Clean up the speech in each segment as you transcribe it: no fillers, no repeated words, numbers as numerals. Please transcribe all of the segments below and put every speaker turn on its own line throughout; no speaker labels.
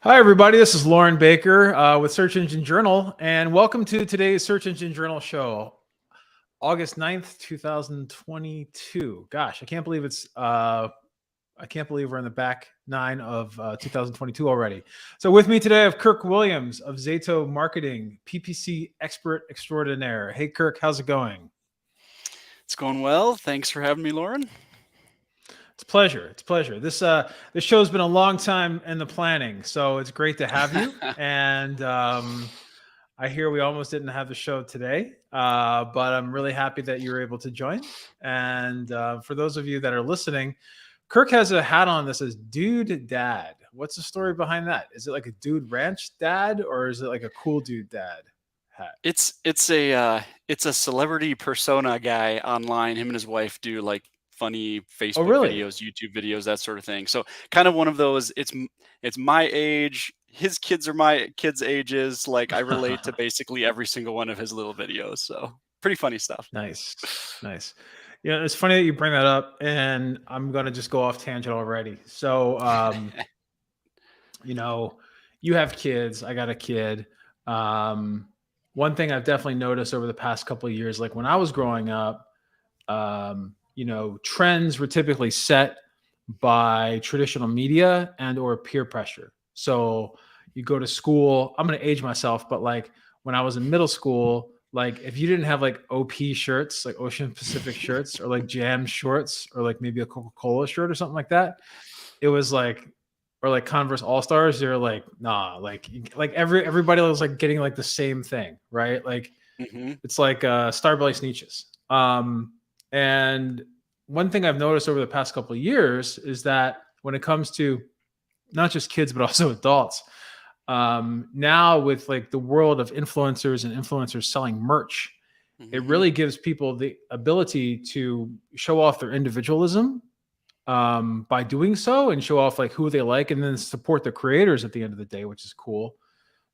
Hi, everybody. This is Lauren Baker with Search Engine Journal, and welcome to today's Search Engine Journal show, August 9th, 2022. Gosh, I can't believe we're in the back nine of 2022 already. So with me today, I have Kirk Williams of Zeto Marketing, PPC expert extraordinaire. Hey, Kirk, how's it going?
It's going well. Thanks for having me, Lauren.
It's a pleasure. It's a pleasure. This show's been a long time in the planning, so it's great to have you. And I hear we almost didn't have the show today, but I'm really happy that you were able to join. And for those of you that are listening, Kirk has a hat on that says "Dude Dad." What's the story behind that? Is it like a dude ranch dad, or is it like a cool dude dad hat?
It's a celebrity persona guy online. Him and his wife do like funny
Oh,
Facebook
really?
videos, YouTube videos, that sort of thing. So kind of one of those. It's my age. His kids are my kids' ages. Like I relate to basically every single one of his little videos. So pretty funny stuff.
Nice, nice. Yeah, it's funny that you bring that up, and I'm gonna just go off tangent already. So, you know, you have kids. I got a kid. Um, One thing I've definitely noticed over the past couple of years, like when I was growing up, trends were typically set by traditional media and or peer pressure. So you go to school. I'm going to age myself, but like when I was in middle school, like if you didn't have like OP shirts, like Ocean Pacific shirts, or like Jam shorts, or like maybe a Coca-Cola shirt or something like that, it was like, or like Converse All Stars, they're like, nah, like everybody was like getting like the same thing, right? Like
hmm
it's like Starbelly Sneeches. And one thing I've noticed over the past couple of years is that when it comes to not just kids but also adults, now with like the world of influencers and influencers selling merch, it
hmm
really gives people the ability to show off their individualism by doing so, and show off like who they like, and then support the creators at the end of the day, which is cool.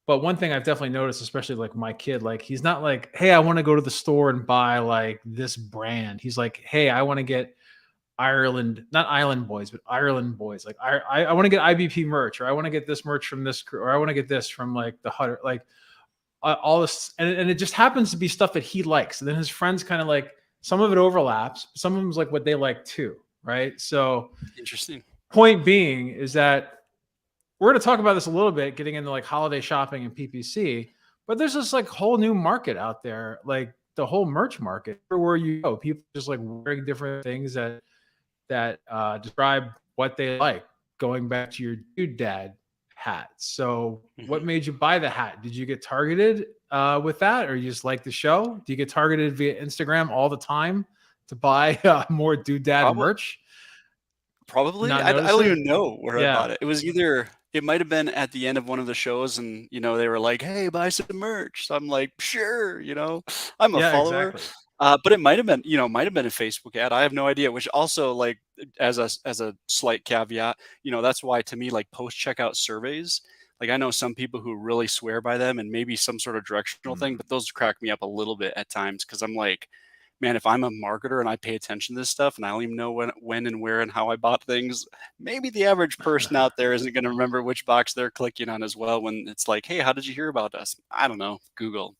But one thing I've definitely noticed, especially like my kid, like he's not like, hey, I want to go to the store and buy like this brand. He's like, hey, I want to get Ireland, not Island Boys, but Ireland Boys. Like I want to get IBP merch, or I want to get this merch from this crew, or I want to get this from like the Hutter, like all this, and it just happens to be stuff that he likes. And then his friends kind of like, some of it overlaps, some of them's like what they like too, right? So
Interesting.
point being is that we're going to talk about this a little bit, getting into like holiday shopping and PPC, but there's this like whole new market out there, like the whole merch market. Everywhere you go, people just like wearing different things that describe what they like. Going back to your dude dad hat. So, what
hmm
made you buy the hat? Did you get targeted with that, or you just like the show? Do you get targeted via Instagram all the time to buy more dude dad
Probably.
merch?
Probably.
Not
I
notice
don't
it?
even know where I
Yeah,
bought it. It was either it might have been at the end of one of the shows and they were like, "Hey, buy some merch." So I'm like, "Sure." I'm a
yeah,
follower.
exactly.
But it might have been, might have been a Facebook ad. I have no idea, which also like as a slight caveat, that's why to me like post checkout surveys, like I know some people who really swear by them and maybe some sort of directional thing,
Mm.
but those crack me up a little bit at times because I'm like, man, if I'm a marketer and I pay attention to this stuff and I don't even know when and where and how I bought things, maybe the average person out there isn't going to remember which box they're clicking on as well when it's like, hey, how did you hear about us? I don't know, Google,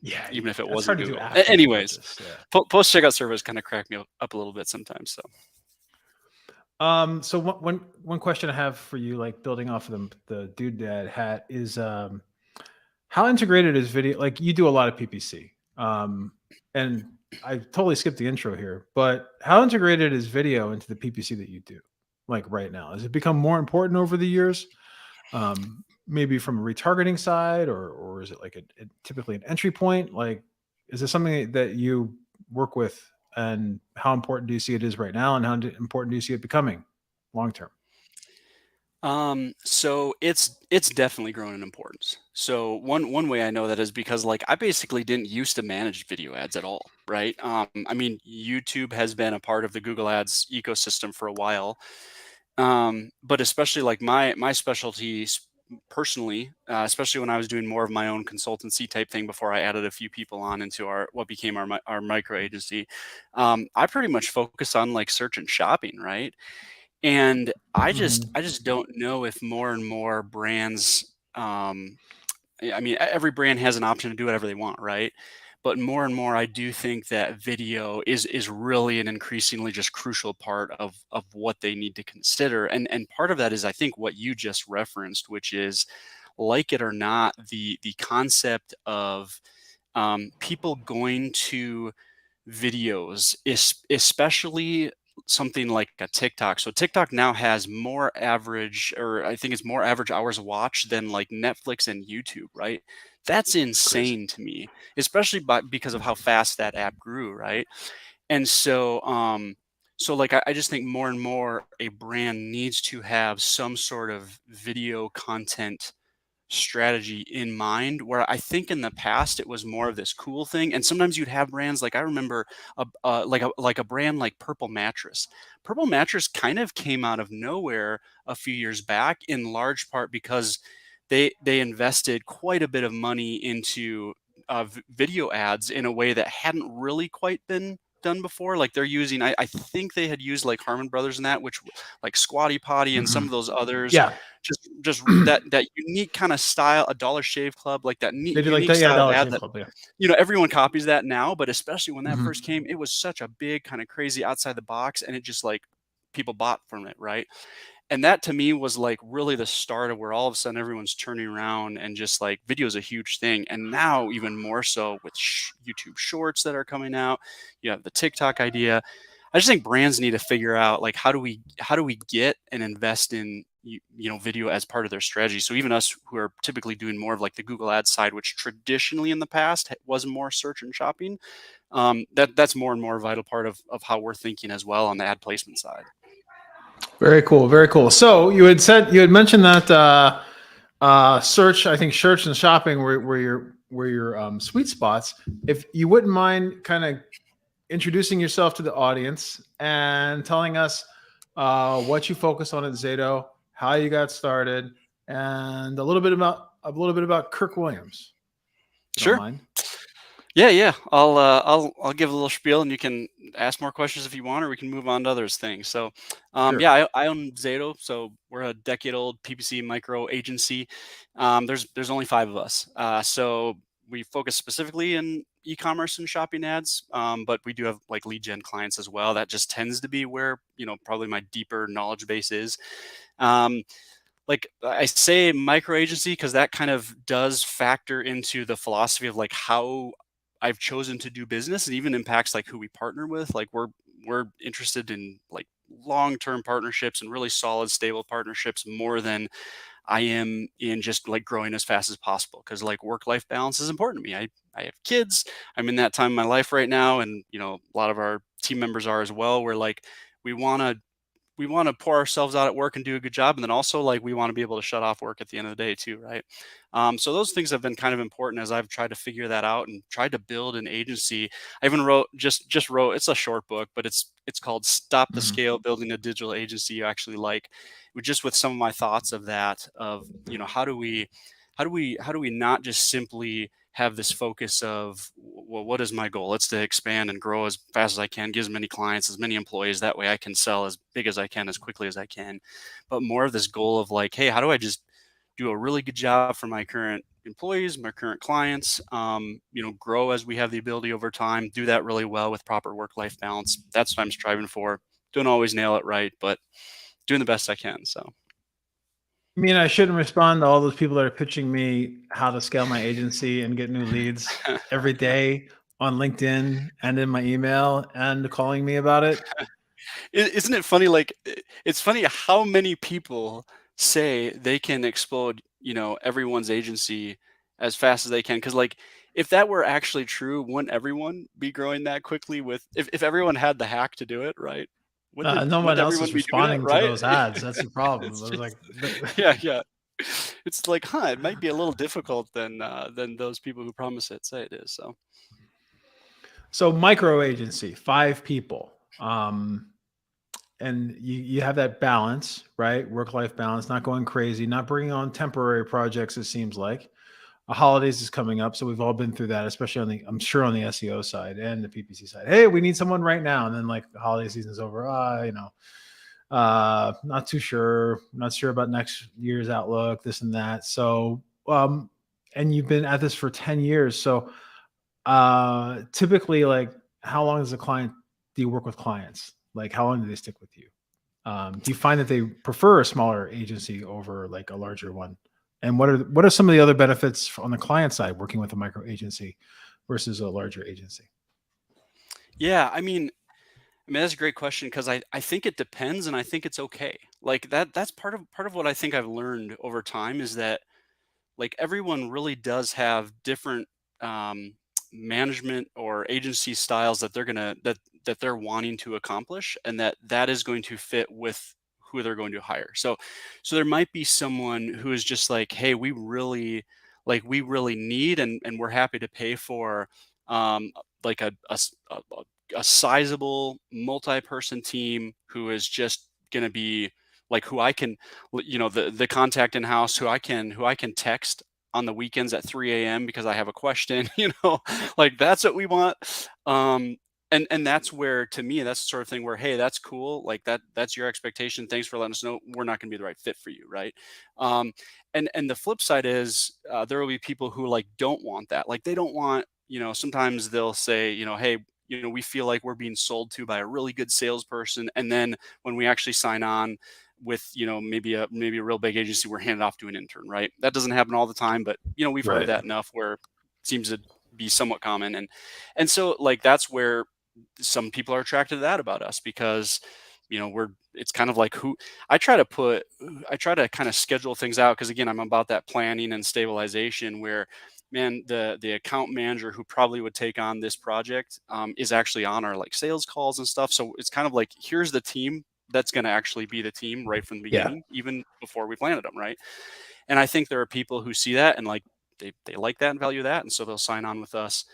Yeah,
even if it
that's
wasn't
hard to do
Google.
after the
Anyways,
purchase. Yeah.
post checkout service kind of crack me up a little bit sometimes. So
So one question I have for you, like building off of the dude dad hat, is how integrated is video? Like you do a lot of PPC, and I totally skipped the intro here, but how integrated is video into the PPC that you do? Like right now, has it become more important over the years? Maybe from a retargeting side, or is it like typically an entry point? Like, is this something that you work with, and how important do you see it is right now, and how important do you see it becoming long term?
so it's definitely grown in importance. So one way I know that is because like I basically didn't used to manage video ads at all, right? I mean, YouTube has been a part of the Google Ads ecosystem for a while. But especially like my specialties personally, especially when I was doing more of my own consultancy type thing before I added a few people on into our what became our micro agency. I pretty much focus on like search and shopping, right? And I just don't know if more and more brands, I mean, every brand has an option to do whatever they want, right? But more and more, I do think that video is really an increasingly just crucial part of what they need to consider. And part of that is, I think, what you just referenced, which is, like it or not, the concept of people going to videos, especially something like a TikTok. So TikTok now has more average, or I think it's more average hours watched than like Netflix and YouTube, right? That's
Crazy.
insane to me, especially because of how fast that app grew, right? And so like I just think more and more a brand needs to have some sort of video content strategy in mind, where I think in the past it was more of this cool thing. And sometimes you'd have brands, like I remember like a brand like Purple Mattress. Purple Mattress kind of came out of nowhere a few years back, in large part because they invested quite a bit of money into video ads in a way that hadn't really quite been done before. Like they're using, I think they had used like Harmon Brothers and that, which like Squatty Potty and some of those others,
Yeah.
just that unique kind of style, a Dollar Shave Club, like that
They do like
unique
that. Yeah.
style of
Dollar
ad
Shave
that,
Club. Yeah.
everyone copies that now, but especially when that first
Mhm.
came, it was such a big kind of crazy outside the box, and it just like people bought from it, right? And that to me was like really the start of where all of a sudden everyone's turning around, and just like video is a huge thing. And now even more so with YouTube shorts that are coming out, you have the TikTok idea. I just think brands need to figure out, like, how do we get and invest in video as part of their strategy. So even us who are typically doing more of like the Google Ads side, which traditionally in the past was more search and shopping, that's more and more a vital part of how we're thinking as well on the ad placement side.
Very cool. Very cool. So you had mentioned that search, I think search and shopping were your sweet spots. If you wouldn't mind kind of introducing yourself to the audience and telling us what you focus on at Zeto, how you got started, and a little bit about Kirk Williams. If you don't
Sure.
mind.
Yeah. I'll give a little spiel, and you can ask more questions if you want, or we can move on to other things. So,
Sure.
yeah, I own Zeto. So we're a decade-old PPC micro agency. There's only 5 of us. So we focus specifically in e-commerce and shopping ads, but we do have like lead gen clients as well. That just tends to be where probably my deeper knowledge base is. Um, like I say micro agency because that kind of does factor into the philosophy of like how I've chosen to do business, and even impacts like who we partner with. Like we're interested in like long-term partnerships and really solid, stable partnerships more than I am in just like growing as fast as possible, because like work-life balance is important to me. I have kids. I'm in that time in my life right now, and a lot of our team members are as well, where like we want to we want to pour ourselves out at work and do a good job, and then also like we want to be able to shut off work at the end of the day too, right? So those things have been kind of important as I've tried to figure that out and tried to build an agency. I even wrote, it's a short book, but it's called Stop the
Mhm.
Scale: Building a Digital Agency You Actually Like, just with some of my thoughts of that, of how do we not just simply have this focus of, well, what is my goal? It's to expand and grow as fast as I can, get as many clients, as many employees. That way I can sell as big as I can, as quickly as I can. But more of this goal of like, hey, how do I just do a really good job for my current employees, my current clients, grow as we have the ability over time, do that really well with proper work-life balance. That's what I'm striving for. Don't always nail it right, but doing the best I can. So.
I mean, I shouldn't respond to all those people that are pitching me how to scale my agency and get new leads every day on LinkedIn and in my email and calling me about it.
Isn't it funny? Like, it's funny how many people say they can explode, everyone's agency as fast as they can. Because, like, if that were actually true, wouldn't everyone be growing that quickly? If everyone had the hack to do it, right?
No one
Wouldn't
else
everyone
is
be doing it,
responding to
right?
those ads. That's the problem.
It's
I was like,
just, yeah. It's like, huh? It might be a little difficult than those people who promise it say it is. So.
so micro agency, 5 people. And you have that balance, right? Work-life balance, not going crazy, not bringing on temporary projects, it seems like. Holidays is coming up, so we've all been through that, especially I'm sure on the SEO side and the PPC side. Hey, we need someone right now, and then like the holiday season's over. Not too sure, not sure about next year's outlook, this and that. So, and you've been at this for 10 years. So, typically, like, how long is a client, do you work with clients? Like, how long do they stick with you? Do you find that they prefer a smaller agency over like a larger one? And what are some of the other benefits on the client side working with a micro agency versus a larger agency?
Yeah, I mean, that's a great question because I think it depends and I think it's okay. Like that's part of what I think I've learned over time is that like everyone really does have different um, management or agency styles that they're wanting to accomplish, and that is going to fit with who they're going to hire. So there might be someone who is just like, hey, we really need and we're happy to pay for like a sizable multi-person team who is just going to be like who I can the contact in house who I can text on the weekends at 3 a.m. because I have a question, like that's what we want. Um, and that's where to me that's the sort of thing where hey, that's cool, like that's your expectation. Thanks for letting us know we're not going to be the right fit for you, right? Um, and the flip side is there will be people who like don't want that, like they don't want sometimes they'll say hey we feel like we're being sold to by a really good salesperson, and then when we actually sign on with maybe a real big agency, we're handed off to an intern, right? That doesn't happen all the time, but we've heard
Right.
that enough where it seems to be somewhat common. And so like that's where some people are attracted to that about us because we're it's kind of like who I try to put I try to kind of schedule things out because again I'm about that planning and stabilization where man the account manager who probably would take on this project is actually on our like sales calls and stuff, so it's kind of like here's the team that's going to actually be the team right from the
Yeah.
beginning, even before we've landed them, right? And I think there are people who see that and like they like that and value that, and so they'll sign on with us.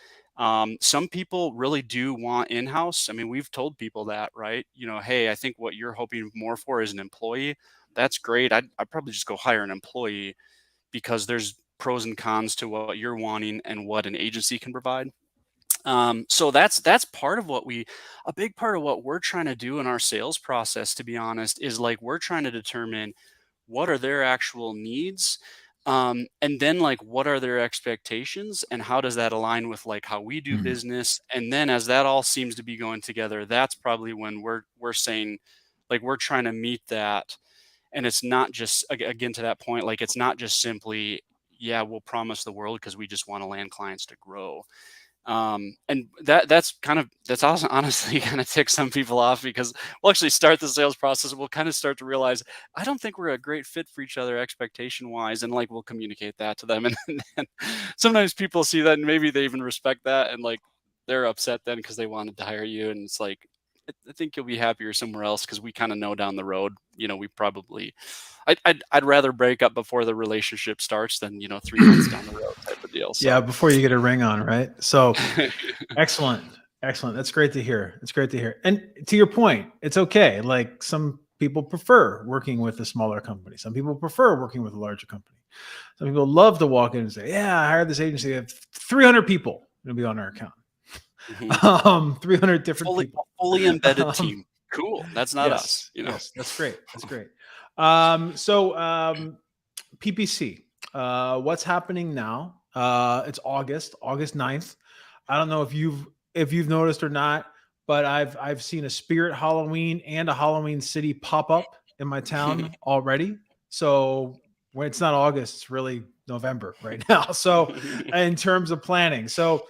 Some people really do want in-house. I mean, we've told people that, right? Hey, I think what you're hoping more for is an employee. That's great. I'd probably just go hire an employee because there's pros and cons to what you're wanting and what an agency can provide. So that's part of a big part of what we're trying to do in our sales process, to be honest, is like we're trying to determine what are their actual needs, and then like what are their expectations and how does that align with like how we do
Mhm.
business, and then as that all seems to be going together, that's probably when we're saying like we're trying to meet that. And it's not just again to that point, like it's not just simply yeah we'll promise the world because we just want to land clients to grow. And that's also honestly kind of ticks some people off because we'll actually start the sales process. We'll kind of start to realize I don't think we're a great fit for each other expectation wise, and like we'll communicate that to them. And then sometimes people see that and maybe they even respect that, and like they're upset then because they wanted to hire you, and it's like I think you'll be happier somewhere else because we kind of know down the road, we probably I'd rather break up before the relationship starts than 3 months down the road type of deal.
Yeah,
So.
before you get a ring on, right? So, excellent. Excellent. That's great to hear. It's great to hear. And to your point, it's okay. Like, some people prefer working with a smaller company. Some people prefer working with a larger company. Some people love to walk in and say, "Yeah, I hired this agency. They have 300 people going to be on our account."
Mhm.
300 different
Fully
people.
fully embedded
Um,
team. Cool. That's not us,
yes,
you know?
yes, that's great. That's great. So, PPC, what's happening now? It's August 9th. I don't know if you've noticed or not, but I've seen a Spirit Halloween and a Halloween City pop up in my town already. So when it's not August, it's really November right now. So in terms of planning, so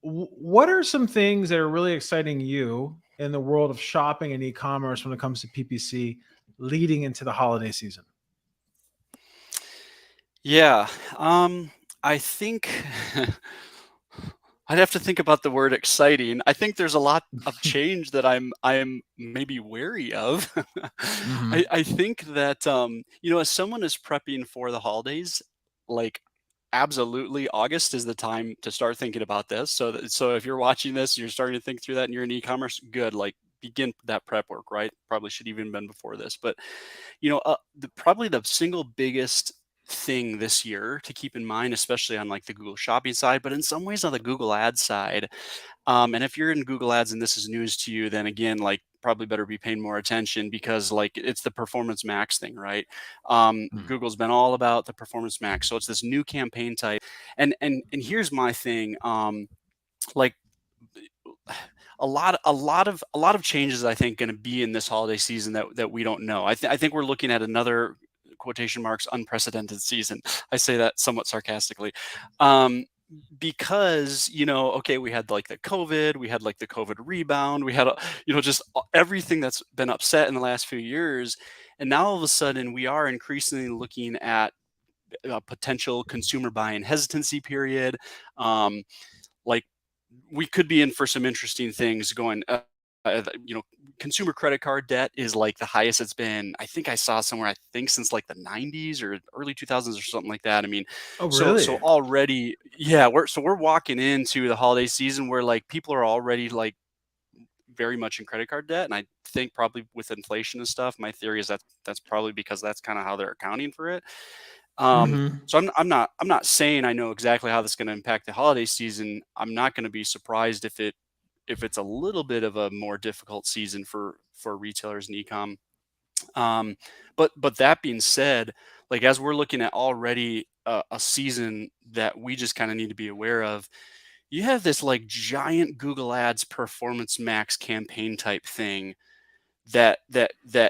what are some things that are really exciting you in the world of shopping and e-commerce when it comes to PPC leading into the holiday season?
Yeah, I think I'd have to think about the word exciting. I think there's a lot of change that I'm maybe wary of.
Hmm.
I think that, as someone is prepping for the holidays, like, absolutely, August is the time to start thinking about this. So if you're watching this, you're starting to think through that and you're in e-commerce, good, like, begin that prep work, right? Probably should even been before this, but, probably the single biggest thing this year to keep in mind, especially on like the Google Shopping side, but in some ways on the Google Ads side. And if you're in Google Ads and this is news to you, then again, like probably better be paying more attention, because like it's the performance max thing, right? Google's been all about the performance max, so it's this new campaign type. And here's my thing, like a lot of changes I think going to be in this holiday season that we don't know. I think we're looking at another quotation marks unprecedented season. I say that somewhat sarcastically. Because okay, we had like the COVID, we had like the COVID rebound, we had just everything that's been upset in the last few years, and now all of a sudden we are increasingly looking at a potential consumer buying hesitancy period. Like we could be in for some interesting things going. Consumer credit card debt is like the highest it's been. I think I saw somewhere. I think since like the '90s or early 2000s or something like that. I mean,
Oh,
so
really?
already, yeah. We're walking into the holiday season where like people are already like very much in credit card debt, and I think probably with inflation and stuff, my theory is that that's probably because that's kind of how they're accounting for it.
Mm-hmm.
So I'm not saying I know exactly how this is going to impact the holiday season. I'm not going to be surprised if it's a little bit of a more difficult season for retailers and ecom. But that being said, like as we're looking at already a season that we just kind of need to be aware of, you have this like giant Google Ads performance max campaign type thing that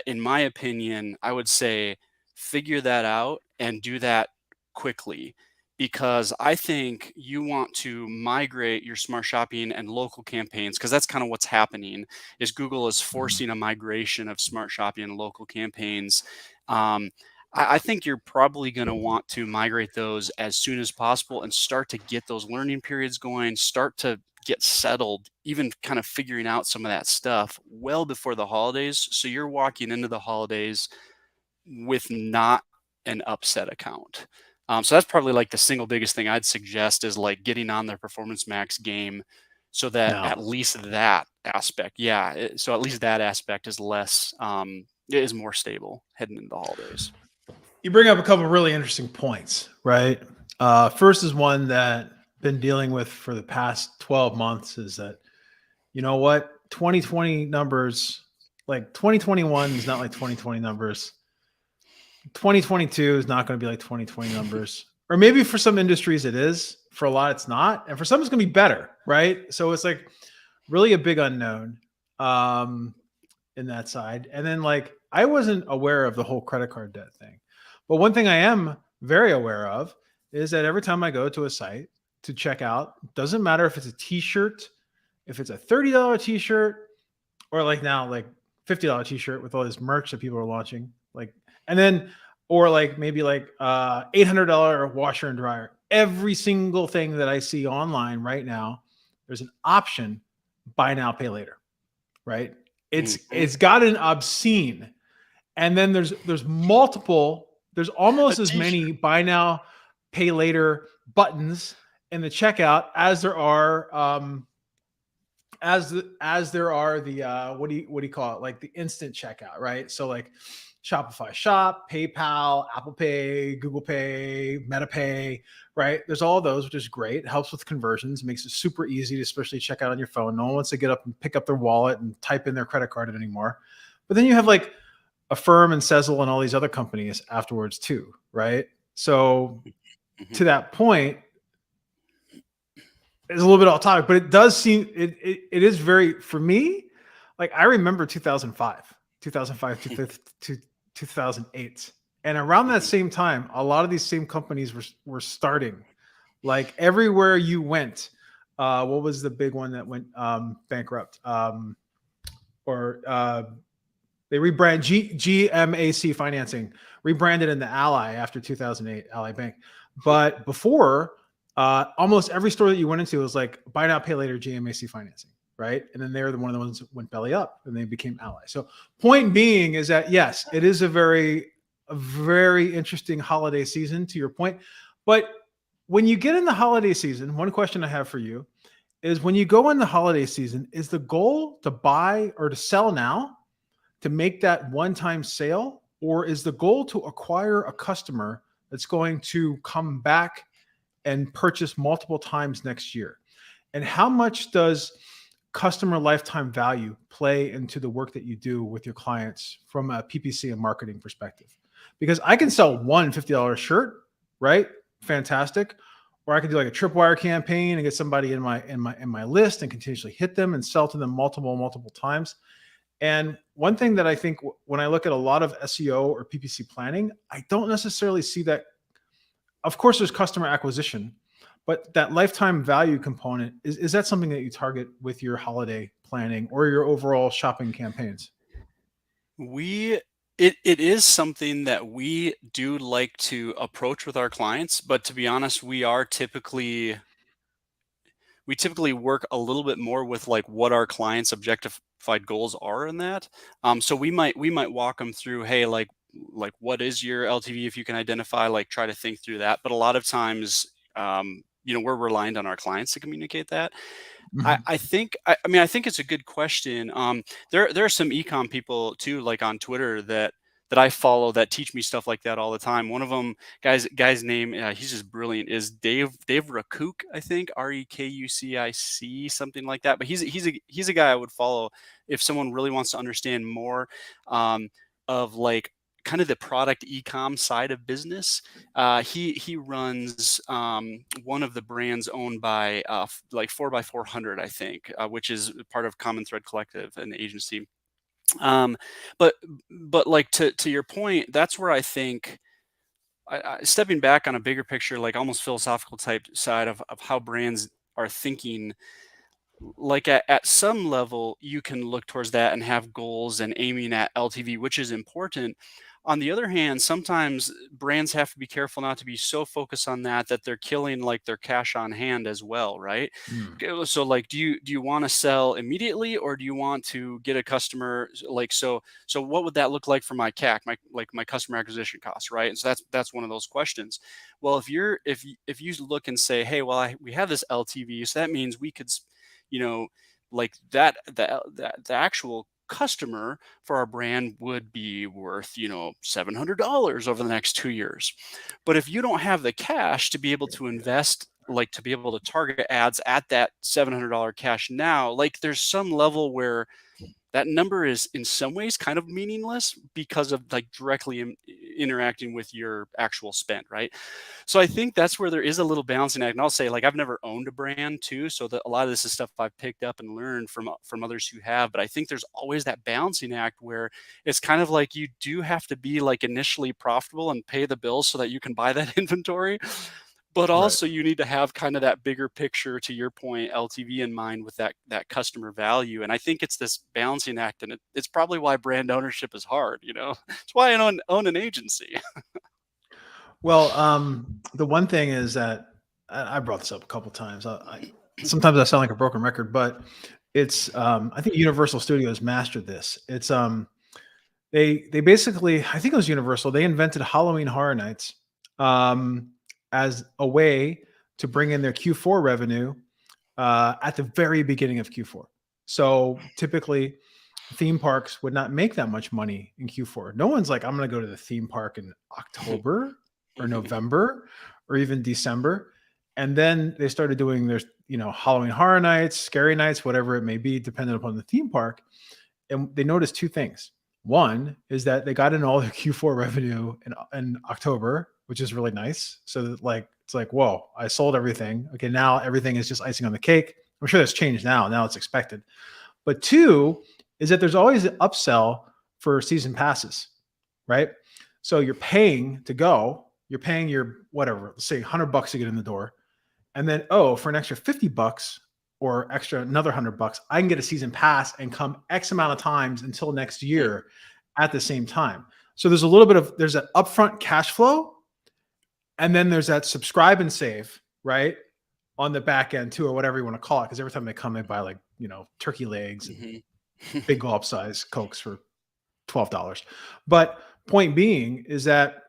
in my opinion, I would say figure that out and do that quickly, because I think you want to migrate your smart shopping and local campaigns, because that's kind of what's happening is Google is forcing a migration of smart shopping and local campaigns. I think you're probably going to want to migrate those as soon as possible and start to get those learning periods going, start to get settled, even kind of figuring out some of that stuff well before the holidays. So you're walking into the holidays with not an upset account. So that's probably like the single biggest thing I'd suggest is like getting on their performance max game, so that
No.
at least that aspect, so at least that aspect is less, is more stable heading into the holidays.
You bring up a couple of really interesting points, right? First is one that been dealing with for the past 12 months is that, you know what, 2020 numbers, like 2021 is not like 2020 numbers. 2022 is not going to be like 2020 numbers. Or maybe for some industries it is. For a lot, it's not. And for some, it's going to be better, right? So it's like really a big unknown in that side. And then like I wasn't aware of the whole credit card debt thing. But one thing I am very aware of is that every time I go to a site to check out, doesn't matter if it's a t-shirt, if it's a $30 t-shirt, or like now like $50 t-shirt with all this merch that people are launching, like, and then or like maybe like $800 washer and dryer. Every single thing that I see online right now, there's an option, buy now, pay later, right? It's got an obscene, and then there's multiple. There's almost as many buy now, pay later buttons in the checkout as there are as there are the what do you call it, like the instant checkout, right? So like Shopify Shop, PayPal, Apple Pay, Google Pay, Meta Pay, right? There's all those, which is great. It helps with conversions, makes it super easy to especially check out on your phone. No one wants to get up and pick up their wallet and type in their credit card anymore. But then you have like Affirm and Sezzle and all these other companies afterwards too, right? So to that point, it's a little bit off topic, but it does seem it is very, for me, like I remember 2005 to 2008, and around that same time, a lot of these same companies were starting. Like everywhere you went, what was the big one that went bankrupt? They rebrand GMAC Financing, rebranded into Ally after 2008, Ally Bank. But before, almost every store that you went into was like buy now, pay later, GMAC Financing, right? And then they're one of the ones that went belly up, and they became Ally. So point being is that yes, it is a very interesting holiday season, to your point. But when you get in the holiday season, one question I have for you is, when you go in the holiday season, is the goal to buy or to sell now, to make that one-time sale, or is the goal to acquire a customer that's going to come back and purchase multiple times next year? And how much does customer lifetime value play into the work that you do with your clients from a PPC and marketing perspective? Because I can sell one $50 shirt, right? Fantastic. Or I could do like a tripwire campaign and get somebody in my list and continuously hit them and sell to them multiple times. And one thing that I think when I look at a lot of SEO or PPC planning, I don't necessarily see that. Of course, there's customer acquisition, but that lifetime value component, is that something that you target with your holiday planning or your overall shopping campaigns?
It is something that we do like to approach with our clients, but to be honest, we typically work a little bit more with like what our clients' objectified goals are in that. So we might walk them through, hey, like what is your LTV if you can identify, like try to think through that. But a lot of times, we're reliant on our clients to communicate that.
Mhm.
I think it's a good question. There are some ecom people too, like on Twitter that I follow that teach me stuff like that all the time. One of them, guy's name, he's just brilliant, is Dave Rakuc, I think, Rekucic, something like that. But he's a guy I would follow if someone really wants to understand more of like kind of the product ecom side of business. He runs one of the brands owned by like 4x400, I think, which is part of Common Thread Collective, an agency. Um, but like to your point, that's where I think stepping back on a bigger picture, like almost philosophical type side of how brands are thinking, like at some level you can look towards that and have goals and aiming at LTV, which is important. On the other hand, sometimes brands have to be careful not to be so focused on that they're killing like their cash on hand as well, right?
Mm.
So like, do you want to sell immediately, or do you want to get a customer? Like, so what would that look like for my CAC, my customer acquisition costs, right? And so that's one of those questions. Well, if you look and say, hey, well, we have this LTV, so that means we could you know, like the actual customer for our brand would be worth, $700 over the next 2 years. But if you don't have the cash to be able to invest, like to be able to target ads at that $700 cash now, like there's some level where that number is in some ways kind of meaningless because of like directly interacting with your actual spend, right? So I think that's where there is a little balancing act. And I'll say, like, I've never owned a brand too, so that a lot of this is stuff I've picked up and learned from others who have. But I think there's always that balancing act where it's kind of like you do have to be like initially profitable and pay the bills so that you can buy that inventory. But
Right.
also you need to have kind of that bigger picture, to your point, LTV in mind with that customer value. And I think it's this balancing act, and it's probably why brand ownership is hard. It's why I own an agency.
Well, the one thing is that I brought this up a couple times. Sometimes I sound like a broken record, but it's I think Universal Studios mastered this. It's they basically, I think it was Universal. They invented Halloween Horror Nights um, as a way to bring in their Q4 revenue at the very beginning of Q4. So typically, theme parks would not make that much money in Q4. No one's like, I'm going to go to the theme park in October or November or even December. And then they started doing their, Halloween Horror Nights, Scary Nights, whatever it may be, depending upon the theme park. And they noticed two things. One is that they got in all their Q4 revenue in October, which is really nice. So that, like, it's like, whoa, I sold everything. Okay, now everything is just icing on the cake. I'm sure that's changed now. Now it's expected. But two is that there's always an upsell for season passes, right? So you're paying to go, you're paying your whatever, let's say $100 to get in the door. And then, for an extra $50 or extra another $100, I can get a season pass and come X amount of times until next year at the same time. So there's a little bit of, there's an upfront cash flow. And then there's that subscribe and save, right? On the back end too, or whatever you want to call it. Because every time they come, they buy like, turkey legs and big gulp size Cokes for $12. But point being is that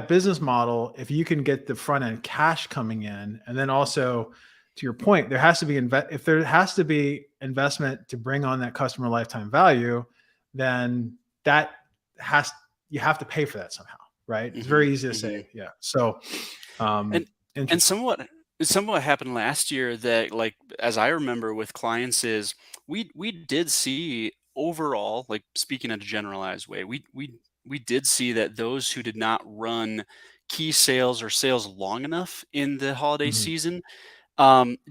business model, if you can get the front end cash coming in, and then also to your point, there has to be if there has to be investment to bring on that customer lifetime value, then you have to pay for that somehow. right? It's very
Mhm,
easy to say.
mhm.
Yeah. So,
And and
interesting.
somewhat happened last year that, like, as I remember with clients is we did see overall, like, speaking in a generalized way, we did see that those who did not run key sales or sales long enough in the holiday
Mhm.
season,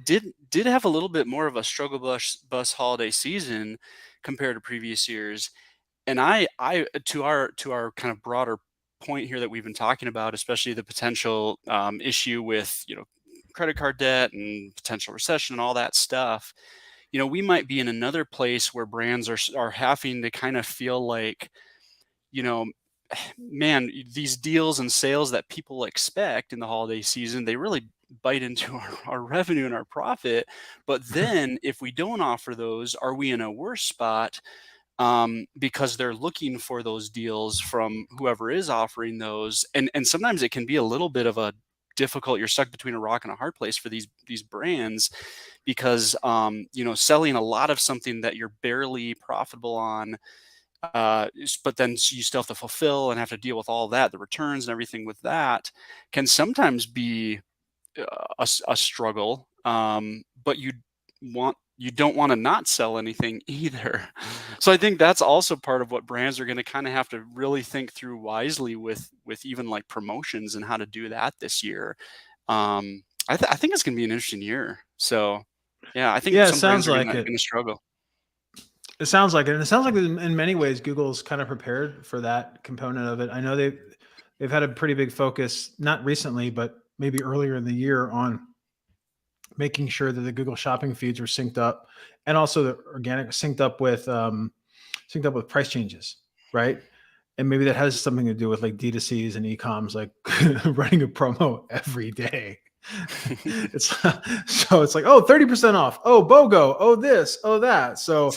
did have a little bit more of a struggle bus holiday season compared to previous years. And I to our kind of broader point here that we've been talking about, especially the potential issue with, credit card debt and potential recession and all that stuff. We might be in another place where brands are having to kind of feel like, you know, man, these deals and sales that people expect in the holiday season, they really bite into our revenue and our profit. But then if we don't offer those, are we in a worse spot? Because they're looking for those deals from whoever is offering those, and sometimes it can be a little bit of a difficult. You're stuck between a rock and a hard place for these brands because selling a lot of something that you're barely profitable on, but then you still have to fulfill and have to deal with all that, the returns and everything with that, can sometimes be a struggle. But you don't want to not sell anything either. So I think that's also part of what brands are going to kind of have to really think through wisely with even like promotions and how to do that this year. I think it's going to be an interesting year. So yeah, I think
Yeah, it
some brands
sounds
are
like it.
going to struggle.
It sounds like it. And it sounds like in many ways, Google's kind of prepared for that component of it. I know they've had a pretty big focus, not recently, but maybe earlier in the year, on making sure that the Google shopping feeds are synced up, and also the organic synced up with price changes, right? And maybe that has something to do with like D2Cs and ecoms, like running a promo every day. It's so it's like, oh, 30% off. Oh, BOGO. Oh, this. Oh, that. So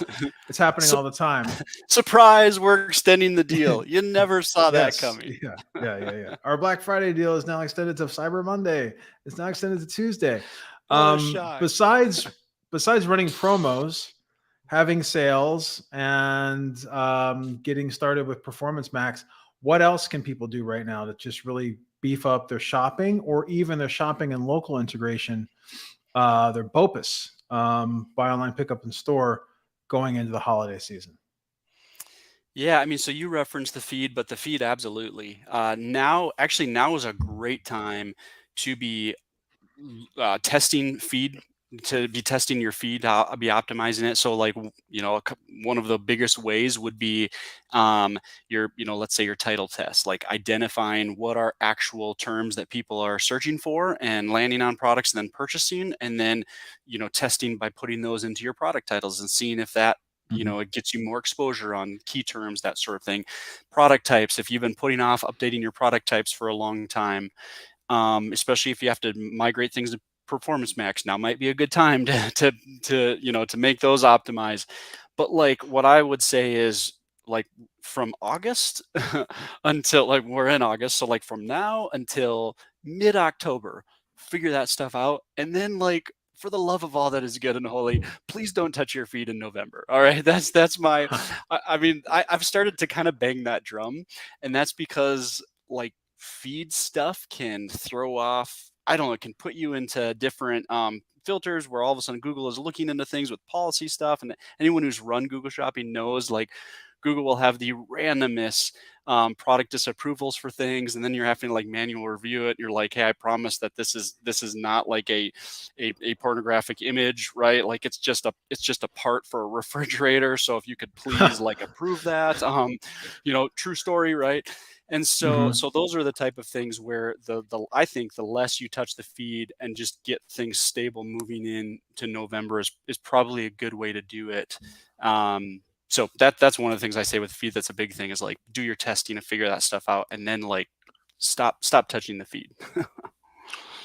it's happening
Su-
all the time.
Surprise, we're extending the deal. You never saw that
Yes.
coming.
Yeah. Our Black Friday deal is now extended to Cyber Monday. It's now extended to Tuesday.
What a shock.
Besides running promos, having sales, and getting started with Performance Max, what else can people do right now to just really beef up their shopping, or even their shopping and local integration, their BOPUS, buy online, pick up in store, going into the holiday season?
Yeah, I mean, so you referenced the feed, but the feed absolutely. Now is a great time to be testing feed, to be testing your feed, be optimizing it. So, like, one of the biggest ways would be let's say your title test, like identifying what are actual terms that people are searching for and landing on products and then purchasing, and then, testing by putting those into your product titles and seeing if that,
Mhm.
it gets you more exposure on key terms, that sort of thing. Product types, if you've been putting off updating your product types for a long time, especially if you have to migrate things to Performance Max. Now might be a good time to make those optimize. But like what I would say is, like, from August until, like, we're in August, so like from now until mid October, figure that stuff out, and then, like, for the love of all that is good and holy, please don't touch your feed in November. All right, that's my. I mean, I've started to kind of bang that drum, and that's because, like, feed stuff can throw off, I don't know, it can put you into different filters where all of a sudden Google is looking into things with policy stuff. And anyone who's run Google shopping knows, like, Google will have the randomest product disapprovals for things, and then you're having to, like, manual review it. You're like, hey, I promise that this is not like a pornographic image, right? Like, it's just a part for a refrigerator. So if you could please, like, approve that, true story, right? And so
Mhm.
those are the type of things where the I think the less you touch the feed and just get things stable moving in to November is probably a good way to do it. So that's one of the things I say with feed. That's a big thing, is, like, do your testing and figure that stuff out, and then, like, stop touching the feed.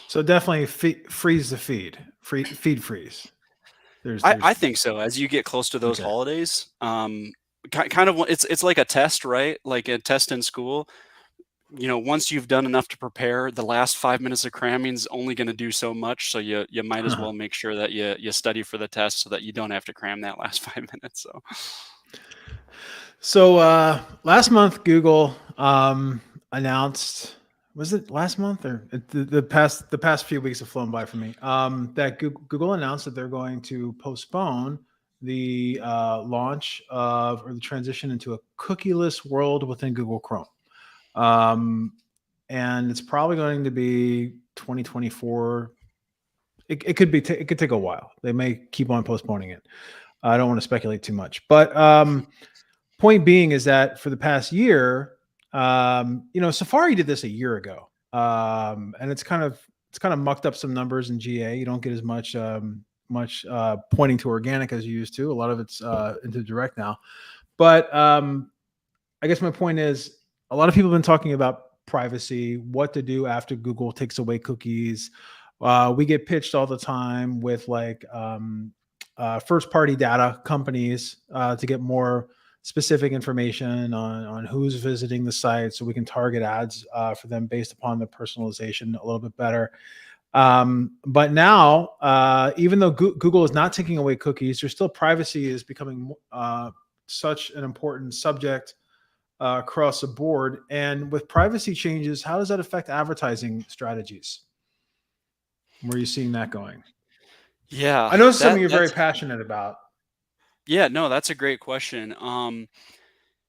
So definitely freeze the feed, feed freeze.
I
There's
think so. As you get close to those
okay.
holidays, kind of, it's like a test, right? Like a test in school. Once you've done enough to prepare, the last 5 minutes of cramming is only going to do so much. So you might as well make sure that you study for the test so that you don't have to cram that last 5 minutes. So
So last month, Google announced, was it last month or the past few weeks have flown by for me, that Google announced that they're going to postpone the launch of, or the transition into a cookieless world within Google Chrome. And it's probably going to be 2024. It could be, it could take a while. They may keep on postponing it. I don't want to speculate too much, but point being is that for the past year, Safari did this a year ago, and it's kind of mucked up some numbers in GA. You don't get as much pointing to organic as you used to. A lot of it's into direct now, but I guess my point is, a lot of people have been talking about privacy, what to do after Google takes away cookies. We get pitched all the time with like first party data companies to get more specific information on who's visiting the site, so we can target ads for them based upon the personalization a little bit better. But now, even though Google is not taking away cookies, there's still, privacy is becoming such an important subject across the board. And with privacy changes, how does that affect advertising strategies? Where are you seeing that going?
Yeah,
I know it's something you're very
that's
passionate about.
yeah, no, that's a great question.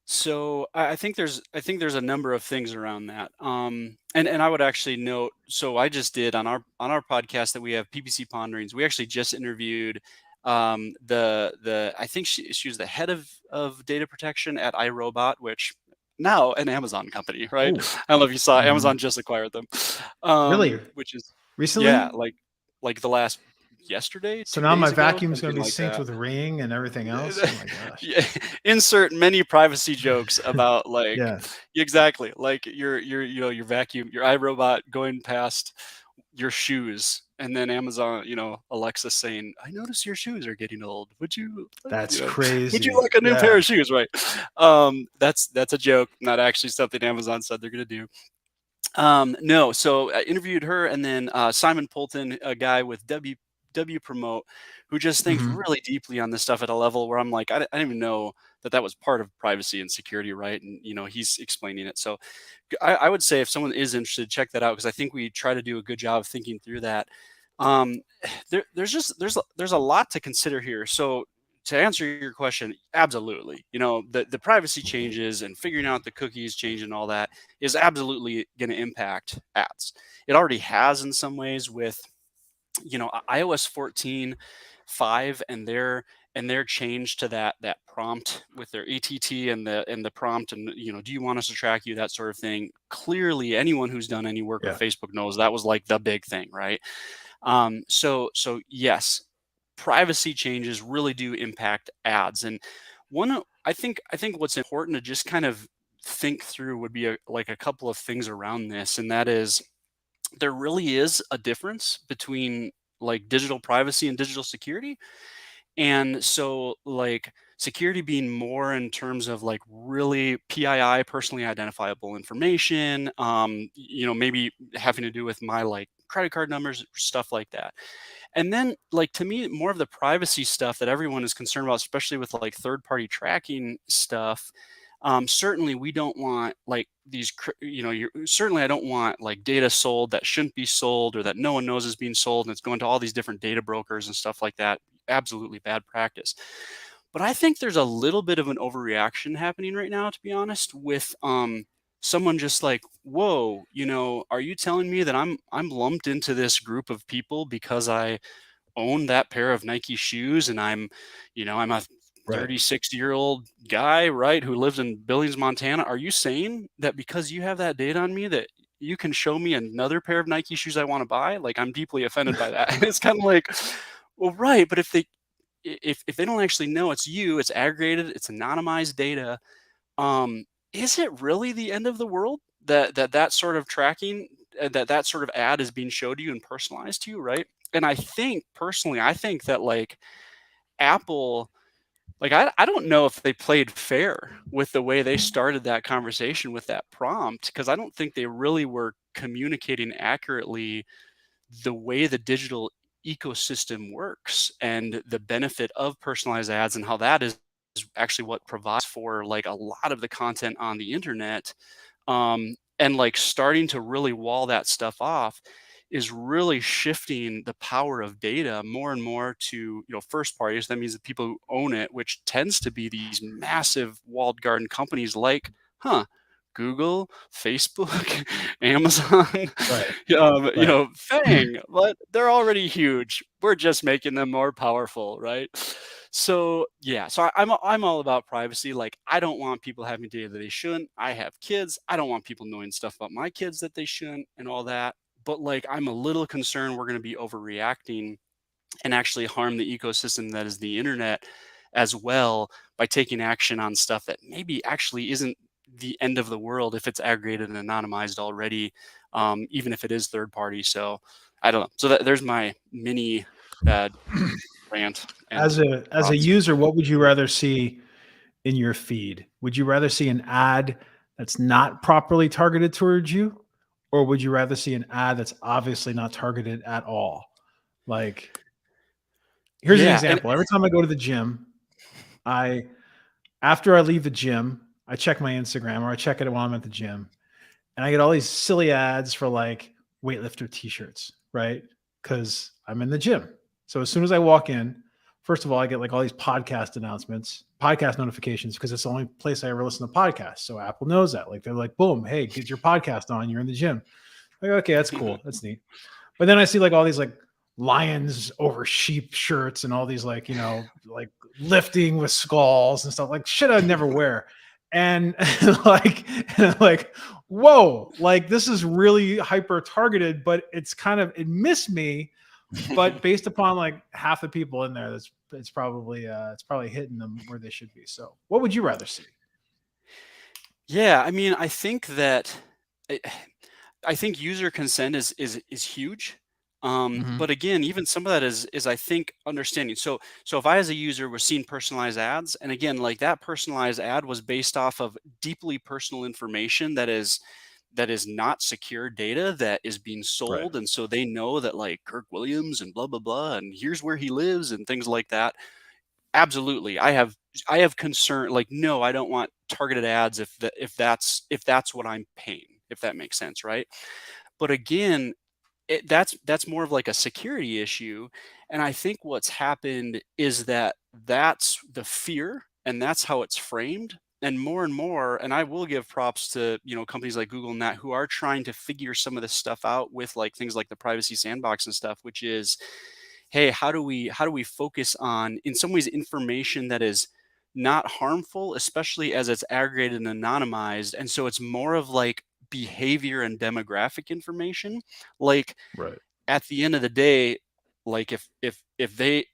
So I think there's a number of things around that. And I would actually note. So I just did on our podcast that we have, PPC Ponderings. We actually just interviewed the I think she was the head of data protection at iRobot, which now an Amazon company, right?
Oh,
I don't know if you saw,
mhm.
Amazon just acquired them,
Really?
which is yeah,
Recently?
like the last yesterday,
So
two
now my
days ago,
vacuum is going
something
to be
like
synced
that.
with Ring and everything else. Oh my gosh.
Yeah, insert many privacy jokes about like
Yeah,
exactly like your vacuum, your iRobot going past your shoes, and then Amazon, Alexa saying, "I notice your shoes are getting old.
that's
would you
crazy.
like a new pair
Yeah.
of shoes?" Right. That's a joke, not actually something Amazon said they're going to do. No, so I interviewed her, and then Simon Polton, a guy with W Promote, who just thinks
Hmm.
really deeply on this stuff at a level where I'm like, I didn't even know that was part of privacy and security, right? And he's explaining it. So I would say if someone is interested, check that out, because I think we try to do a good job of thinking through that. Um, there's a lot to consider here. So to answer your question, absolutely. The privacy changes and figuring out the cookies change and all that is absolutely going to impact ads. It already has in some ways with iOS 14.5 and their change to that prompt with their ATT and the prompt, and do you want us to track you, that sort of thing. Clearly, anyone who's done any work with
Yeah.
Facebook knows that was like the big thing, right? So yes, privacy changes really do impact ads. And I think what's important to just kind of think through would be like a couple of things around this, and that is, there really is a difference between like digital privacy and digital security. And so, like, security being more in terms of like really PII, personally identifiable information, maybe having to do with my like credit card numbers, stuff like that. And then, like, to me, more of the privacy stuff that everyone is concerned about, especially with like third party tracking stuff. Certainly, we don't want like these, certainly, I don't want like data sold that shouldn't be sold, or that no one knows is being sold, and it's going to all these different data brokers and stuff like that. Absolutely bad practice. But I think there's a little bit of an overreaction happening right now, to be honest, with someone just like, whoa, are you telling me that I'm lumped into this group of people because I own that pair of Nike shoes, and I'm a
Right.
36-year-old guy, right, who lives in Billings, Montana? Are you saying that because you have that data on me, that you can show me another pair of Nike shoes I want to buy? Like, I'm deeply offended by that. And it's kind of like, well, right, but if they don't actually know it's you, it's aggregated, it's anonymized data, is it really the end of the world that sort of tracking, that sort of ad is being showed to you and personalized to you, right? And I think personally, I think that like Apple, like I don't know if they played fair with the way they started that conversation with that prompt, because I don't think they really were communicating accurately the way the digital ecosystem works and the benefit of personalized ads, and how that is actually what provides for like a lot of the content on the internet. and like starting to really wall that stuff off is really shifting the power of data more and more to first parties. That means the people who own it, which tends to be these massive walled garden companies like Google, Facebook, Amazon,
Right.
Fang, but they're already huge. We're just making them more powerful, right? So yeah, so I'm all about privacy. Like, I don't want people having data that they shouldn't. I have kids. I don't want people knowing stuff about my kids that they shouldn't and all that. But like, I'm a little concerned we're going to be overreacting and actually harm the ecosystem that is the internet as well by taking action on stuff that maybe actually isn't the end of the world if it's aggregated and anonymized already, even if it is third party. So I don't know. So there's my mini rant. And
As a user, what would you rather see in your feed? Would you rather see an ad that's not properly targeted towards you, or would you rather see an ad that's obviously not targeted at all? Like, here's an example. Every time I go to the gym, after I leave the gym, I check my Instagram, or I check it while I'm at the gym, and I get all these silly ads for like weightlifter t-shirts, right? Because I'm in the gym. So as soon as I walk in, first of all, I get like all these podcast notifications, because it's the only place I ever listen to podcasts. So Apple knows that. Like, they're like, boom, hey, get your podcast on. You're in the gym. Like, okay, that's cool. That's neat. But then I see like all these like lions over sheep shirts and all these like, like lifting with skulls and stuff, like shit I'd never wear. And like, whoa, like this is really hyper targeted, but it missed me. But based upon like half the people in there, it's probably hitting them where they should be. So what would you rather see?
Yeah, I mean, I think user consent is huge. But again, even some of that is I think understanding. So if I as a user was seeing personalized ads, and again, like that personalized ad was based off of deeply personal information that is not secure data that is being sold. And so they know that like Kirk Williams and blah, blah, blah, and here's where he lives and things like that. Absolutely. I have concern. Like, no, I don't want targeted ads if that's what I'm paying, if that makes sense. Right. But again, that's more of like a security issue. And I think what's happened is that's the fear, and that's how it's framed. And more, and I will give props to companies like Google and that, who are trying to figure some of this stuff out with like things like the privacy sandbox and stuff, which is, hey, how do we focus on, in some ways, information that is not harmful, especially as it's aggregated and anonymized. And so it's more of like behavior and demographic information. Like, at the end of the day, like if they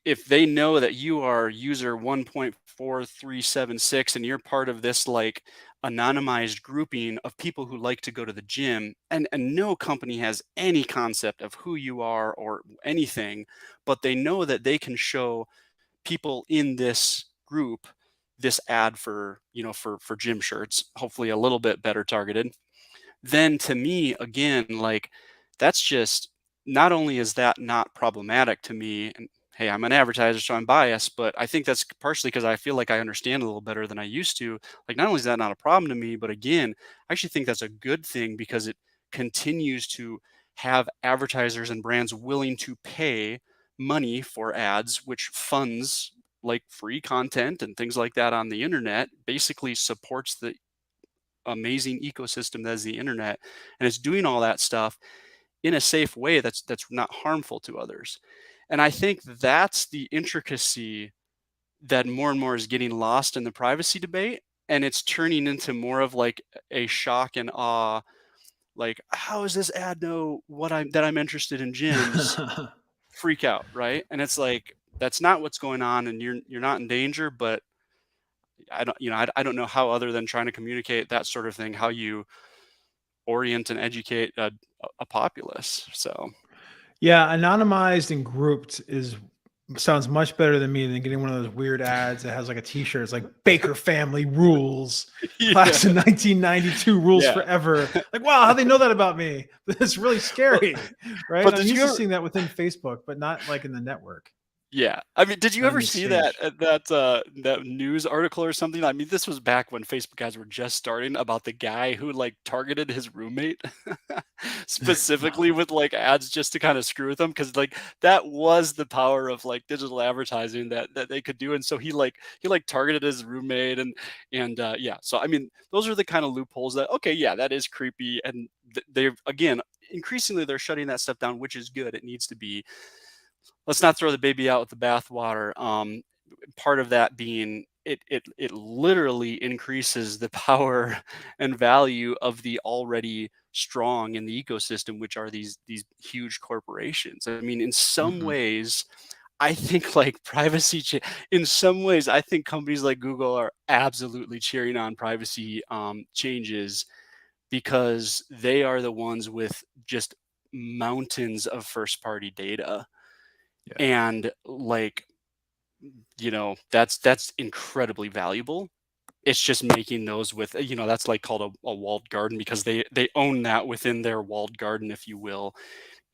know that you are user 1.4376 and you're part of this like anonymized grouping of people who like to go to the gym, and no company has any concept of who you are or anything, but they know that they can show people in this group this ad for gym shirts, hopefully a little bit better targeted. Then to me, again, like, that's just, not only is that not problematic to me, and hey, I'm an advertiser, so I'm biased, but I think that's partially because I feel like I understand a little better than I used to. Like, not only is that not a problem to me, but again, I actually think that's a good thing, because it continues to have advertisers and brands willing to pay money for ads, which funds like free content and things like that on the internet, basically supports the amazing ecosystem that is the internet, and it's doing all that stuff in a safe way that's not harmful to others. And I think that's the intricacy that more and more is getting lost in the privacy debate, and it's turning into more of like a shock and awe, like, how does this ad know that I'm interested in gyms? Freak out, right? And it's like, that's not what's going on, and you're not in danger, but I don't know how, other than trying to communicate that sort of thing, how you orient and educate a populace. So
Yeah, anonymized and grouped sounds much better than me than getting one of those weird ads that has like a t-shirt. It's like Baker family rules, class of 1992 rules forever. Like, wow, how they know that about me? It's really scary, right?
But
I'm used to seeing that within Facebook, but not like in the network.
Yeah. I mean, did you ever
Ugly
see that
stage.
that news article or something? I mean, this was back when Facebook ads were just starting, about the guy who like targeted his roommate
No.
specifically with like ads just to kind of screw with them, because like that was the power of like digital advertising that they could do. And so he like targeted his roommate, and yeah. So I mean, those are the kind of loopholes that, okay, yeah, that is creepy, and they're, again, increasingly they're shutting that stuff down, which is good. It needs to be. Let's not throw the baby out with the bathwater. Part of that being, it literally increases the power and value of the already strong in the ecosystem, which are these huge corporations. I mean, in some
Mhm.
ways, I think like in some ways, I think companies like Google are absolutely cheering on privacy changes, because they are the ones with just mountains of first party data.
Yeah.
And like, that's incredibly valuable. It's just making those with, that's like called a walled garden, because they own that within their walled garden, if you will.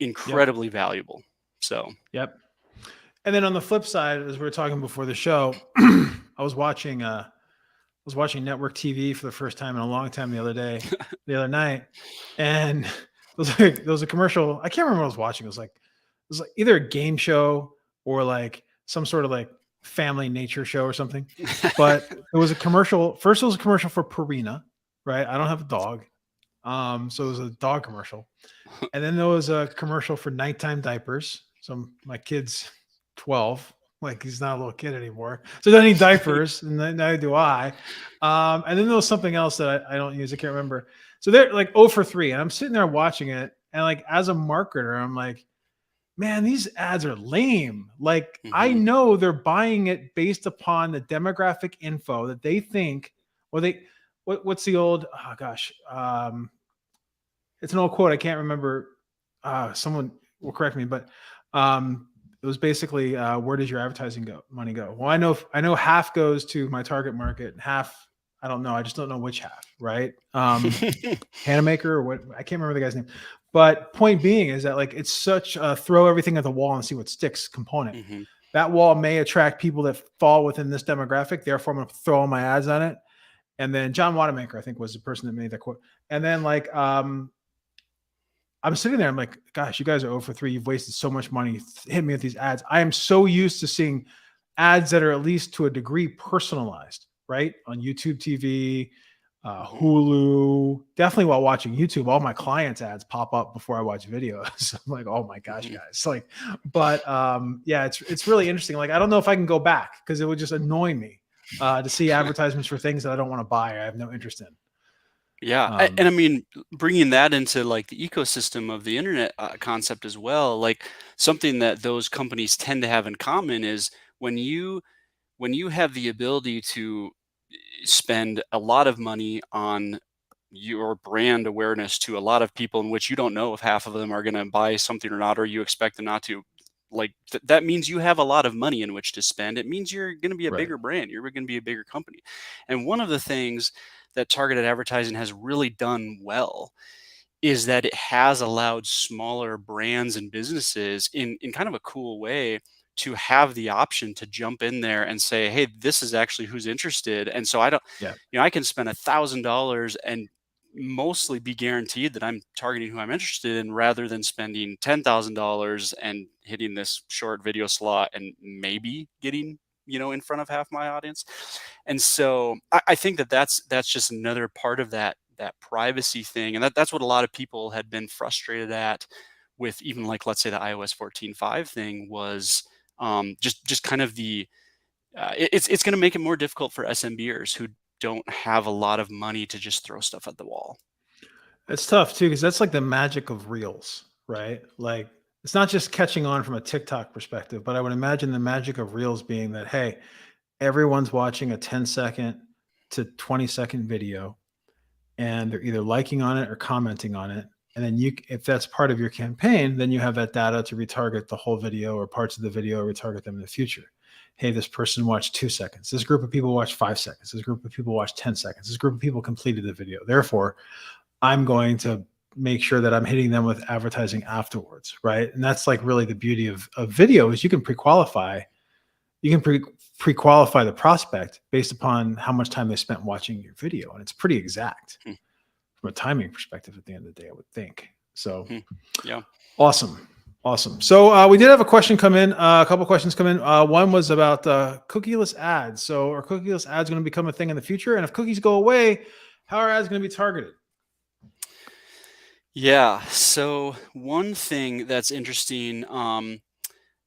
Yep.
Incredibly valuable. So
Yep. And then on the flip side, as we were talking before the show, I was watching network TV for the first time in a long time the other night, and there was a commercial. I can't remember what I was watching. It was like either a game show or like some sort of like family nature show or something. But it was a commercial. First, it was a commercial for Purina, right? I don't have a dog, so it was a dog commercial. And then there was a commercial for nighttime diapers. So my kid's 12, like he's not a little kid anymore. So he doesn't need diapers, and then neither do I. And then there was something else that I don't use. I can't remember. So they're like 0 for 3. And I'm sitting there watching it. And like as a marketer, I'm like, man, these ads are lame. Like I
hmm
know they're buying it based upon the demographic info that they think, or what's the old, oh gosh, it's an old quote. I can't remember. Someone will correct me, but it was basically, where does your advertising money go? Well, I know half goes to my target market, half I don't know. I just don't know which half, right? Hanamaker or what? I can't remember the guy's name. But point being is that like it's such a throw everything at the wall and see what sticks component.
hmm
That wall may attract people that fall within this demographic. Therefore, I'm going to throw all my ads on it. And then John Wanamaker, I think, was the person that made that quote. And then like I'm sitting there. I'm like, gosh, you guys are 0 for 3. You've wasted so much money. Hit me with these ads. I am so used to seeing ads that are at least to a degree personalized, right? On YouTube TV,
hmm
Hulu. Definitely while watching YouTube, all my clients' ads pop up before I watch videos. I'm like, oh my gosh,
hmm
guys. Like, but yeah, it's really interesting. Like, I don't know if I can go back because it would just annoy me to see advertisements for things that I don't want to buy or I have no interest in.
Yeah, and
Um,
I mean, bringing that into like the ecosystem of the internet concept as well, like something that those companies tend to have in common is when you have the ability to spend a lot of money on your brand awareness to a lot of people, in which you don't know if half of them are going to buy something or not, or you expect them not to, like that means you have a lot of money in which to spend. It means you're going to be a
right.
bigger brand, you're going to be a bigger company. And one of the things that targeted advertising has really done well is that it has allowed smaller brands and businesses in kind of a cool way to have the option to jump in there and say, hey, this is actually who's interested. And so I don't,
Yeah.
I can spend $1,000 and mostly be guaranteed that I'm targeting who I'm interested in, rather than spending $10,000 and hitting this short video slot and maybe getting, in front of half my audience. And so I think that that's just another part of that privacy thing, and that's what a lot of people had been frustrated at with, even like, let's say, the iOS 14.5 thing was, just kind of it's going to make it more difficult for SMBers who don't have a lot of money to just throw stuff at the wall.
It's tough too, because that's like the magic of reels, right? Like it's not just catching on from a TikTok perspective, but I would imagine the magic of reels being that, hey, everyone's watching a 10-second to 20-second video and they're either liking on it or commenting on it. And then if that's part of your campaign, then you have that data to retarget the whole video or parts of the video, retarget them in the future. Hey, this person watched 2 seconds. This group of people watched 5 seconds. This group of people watched 10 seconds. This group of people completed the video. Therefore, I'm going to make sure that I'm hitting them with advertising afterwards, right? And that's like really the beauty of video is you can pre-qualify. You can pre-qualify the prospect based upon how much time they spent watching your video, and it's pretty exact from a timing perspective at the end of the day, I would think. So,
yeah,
awesome. So we did have a question come in. A couple questions come in. One was about cookieless ads. So, are cookieless ads going to become a thing in the future? And if cookies go away, how are ads going to be targeted?
Yeah. So one thing that's interesting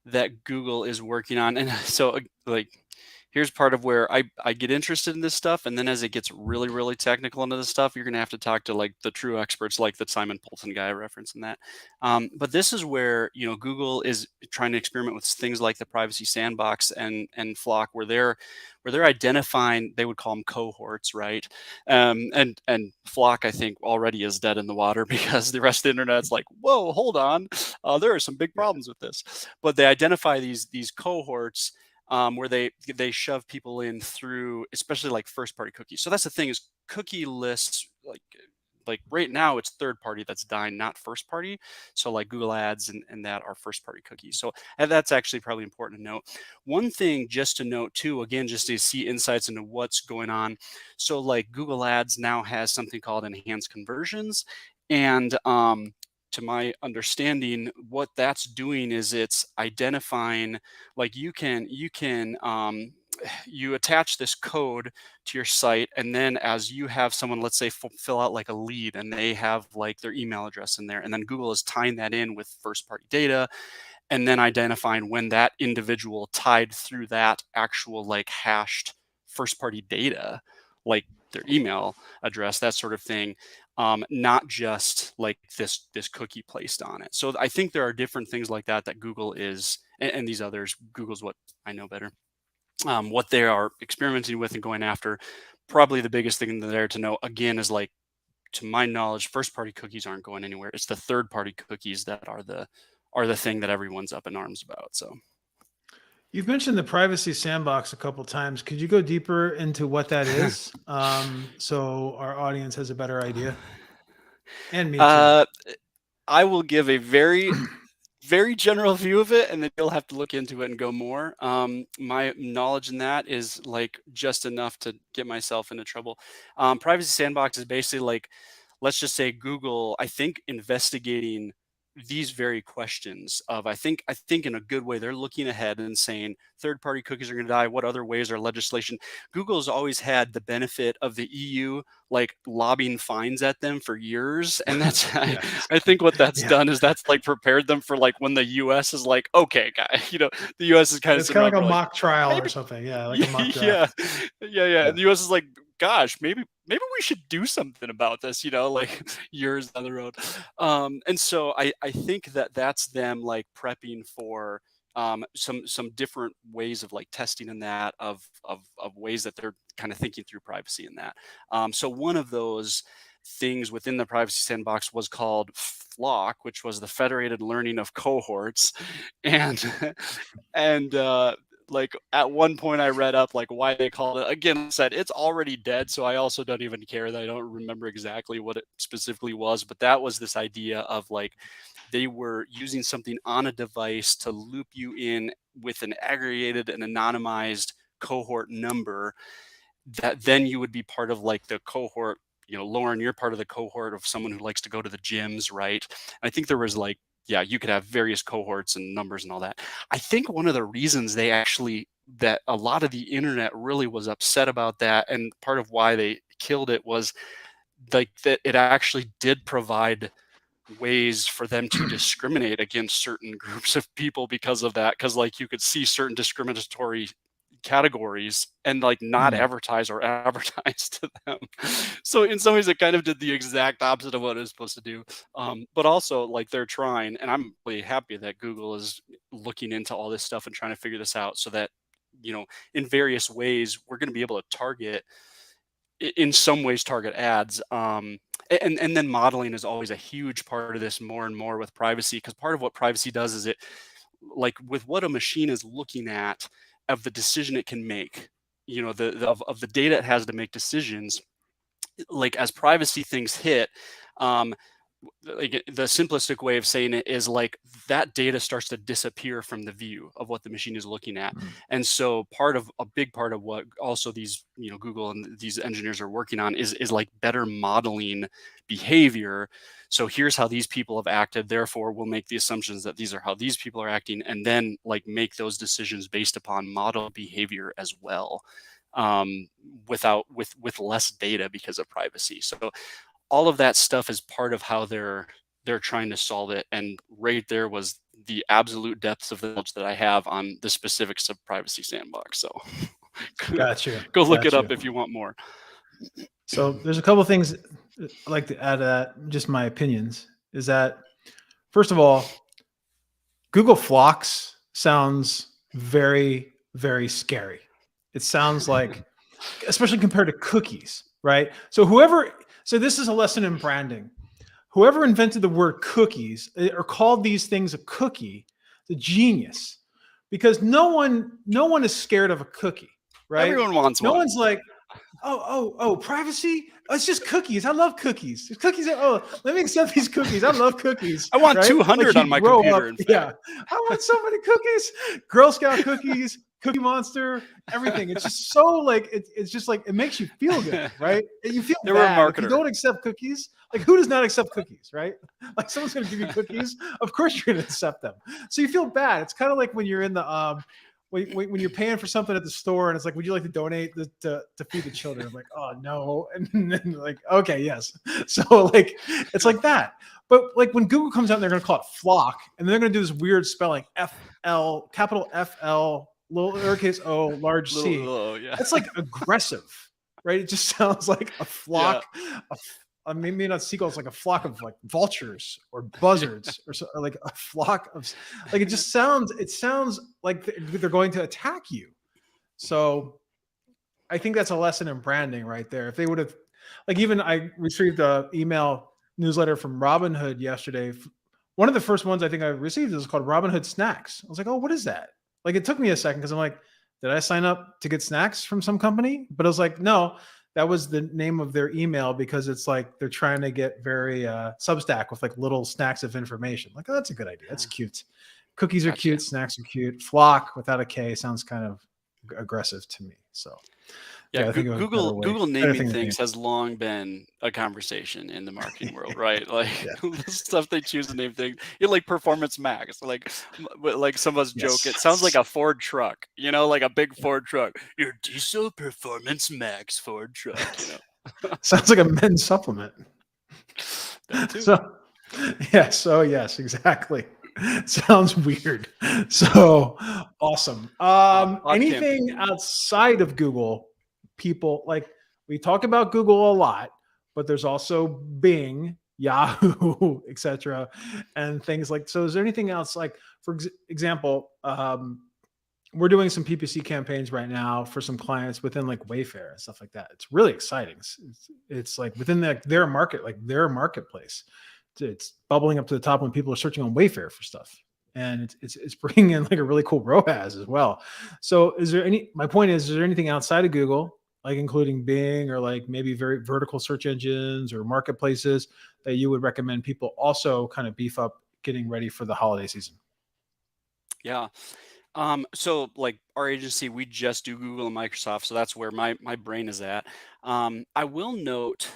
that Google is working on, and so like here's part of where I get interested in this stuff, and then as it gets really, really technical into this stuff, you're gonna have to talk to like the true experts, like the Simon Polton guy I referenced in that. But this is where Google is trying to experiment with things like the privacy sandbox and Flock, where they're identifying, they would call them cohorts, right? And Flock, I think, already is dead in the water because the rest of the internet's like, whoa, hold on, there are some big problems with this. But they identify these cohorts where they shove people in through, especially like first party cookies. So that's the thing, is cookie lists, like right now it's third party that's dying, not first party. So like Google ads and that are first party cookies. So that's actually probably important to note. One thing just to note too, again, just to see insights into what's going on. So like Google ads now has something called enhanced conversions. And to my understanding, what that's doing is it's identifying, like you attach this code to your site, and then as you have someone, let's say, fill out like a lead, and they have like their email address in there, and then Google is tying that in with first party data, and then identifying when that individual tied through that actual like hashed first party data, like their email address, that sort of thing, not just like this cookie placed on it. So I think there are different things like that Google is, and these others, Google's what I know better, what they are experimenting with and going after. Probably the biggest thing there to know, again, is like, to my knowledge, first party cookies aren't going anywhere. It's the third party cookies that are the thing that everyone's up in arms about. So
You've mentioned the privacy sandbox a couple times. Could you go deeper into what that is, so our audience has a better idea? And me too.
I will give a very very general view of it, and then you'll have to look into it and go more. My knowledge in that is like just enough to get myself into trouble. Privacy sandbox is basically like, let's just say Google, I think, investigating these very questions of, I think in a good way, they're looking ahead and saying third party cookies are going to die. What other ways are legislation? Google's always had the benefit of the EU like lobbing fines at them for years, and that's
Yes.
I think what that's
Yeah.
done is that's like prepared them for like when the US is like, okay, guy, the US is kind of
It's
sitting
kind of
around
like a
for like,
mock trial or
maybe,
something. Yeah, like a mock
yeah,
draft.
yeah,
Yeah.
and the US is like, gosh, maybe we should do something about this, like years down the road. And so I think that's them like prepping for some different ways of like testing in that, of ways that they're kind of thinking through privacy in that. So one of those things within the privacy sandbox was called Flock, which was the federated learning of cohorts. And and like at one point I read up like why they called it. Again, said it's already dead, so I also don't even care that I don't remember exactly what it specifically was, but that was this idea of like they were using something on a device to loop you in with an aggregated and anonymized cohort number, that then you would be part of like the cohort. Lauren, you're part of the cohort of someone who likes to go to the gyms, right? I think there was like, yeah, you could have various cohorts and numbers and all that. I think one of the reasons that a lot of the internet really was upset about that, and part of why they killed it, was like that it actually did provide ways for them to discriminate against certain groups of people because of that, because like you could see certain discriminatory categories and like not
Hmm.
advertise or advertise to them. So in some ways it kind of did the exact opposite of what it was supposed to do. But also like they're trying, and I'm really happy that Google is looking into all this stuff and trying to figure this out, so that in various ways we're going to be able to target, in some ways target ads. And then modeling is always a huge part of this, more and more with privacy, because part of what privacy does is it, like with what a machine is looking at, of the decision it can make, of the data it has to make decisions, like as privacy things hit, um, like the simplistic way of saying it is like that data starts to disappear from the view of what the machine is looking at. And so a big part of what also these, Google and these engineers are working on is like better modeling behavior. So here's how these people have acted, therefore we'll make the assumptions that these are how these people are acting, and then like make those decisions based upon model behavior as well, with less data because of privacy. So all of that stuff is part of how they're trying to solve it. And right there was the absolute depths of the knowledge that I have on the specifics of privacy sandbox. So
Gotcha.
go look it up if you want more.
So there's a couple of things I'd like to add to that, just my opinions, is that first of all, Google Flocks sounds very, very scary. It sounds like, especially compared to cookies, right? So this is a lesson in branding. Whoever invented the word cookies or called these things a cookie, the genius, because no one is scared of a cookie, right?
Everyone wants one.
No one's like, oh, privacy. Oh, it's just cookies. I love cookies. Cookies. Let me accept these cookies. I love cookies.
I want 200 on my computer.
Yeah, I want so many cookies. Girl Scout cookies, Cookie Monster, everything. It's just so like it's just like it makes you feel good, right? You feel bad if you don't accept cookies. Like who does not accept cookies, right? Like someone's going to give you cookies, of course you're going to accept them. So you feel bad. It's kind of like when you're in the when you're paying for something at the store and it's like, would you like to donate to feed the children? I'm like, oh no. And then like, okay, yes. So like, it's like that. But like when Google comes out and they're going to call it Flock and they're going to do this weird spelling, FL, capital FL, lowercase o, large C.
Yeah.
It's like aggressive, right? It just sounds like a flock, maybe not seagulls, like a flock of like vultures or buzzards or like a flock of like it sounds like they're going to attack you. So I think that's a lesson in branding right there. If they would have, like, even I received a email newsletter from Robinhood yesterday. One of the first ones I think I received is called Robinhood Snacks. I was like, oh, what is that? Like, it took me a second because I'm like, did I sign up to get snacks from some company? But I was like, no, that was the name of their email because it's like they're trying to get very Substack with like little snacks of information. Like, oh, that's a good idea. That's cute. Cookies are cute. Snacks are cute. Flock without a K sounds kind of aggressive to me. So
yeah, Google naming things has long been a conversation in the marketing world, right? Like the stuff they choose to name things, like Performance Max. Like some of us joke, it sounds like a Ford truck, like a big Ford truck. Your diesel Performance Max Ford truck.
Sounds like a men's supplement. So yes, exactly. Sounds weird. So awesome. Anything outside of Google? People like, we talk about Google a lot, but there's also Bing, Yahoo, etc., and things like. So, is there anything else? Like, for example, we're doing some PPC campaigns right now for some clients within like Wayfair and stuff like that. It's really exciting. It's like within their market, like their marketplace. It's bubbling up to the top when people are searching on Wayfair for stuff. And it's bringing in like a really cool ROAS as well. So my point is there anything outside of Google, like including Bing or like maybe very vertical search engines or marketplaces, that you would recommend people also kind of beef up getting ready for the holiday season?
Yeah. So like our agency, we just do Google and Microsoft. So that's where my brain is at. I will note,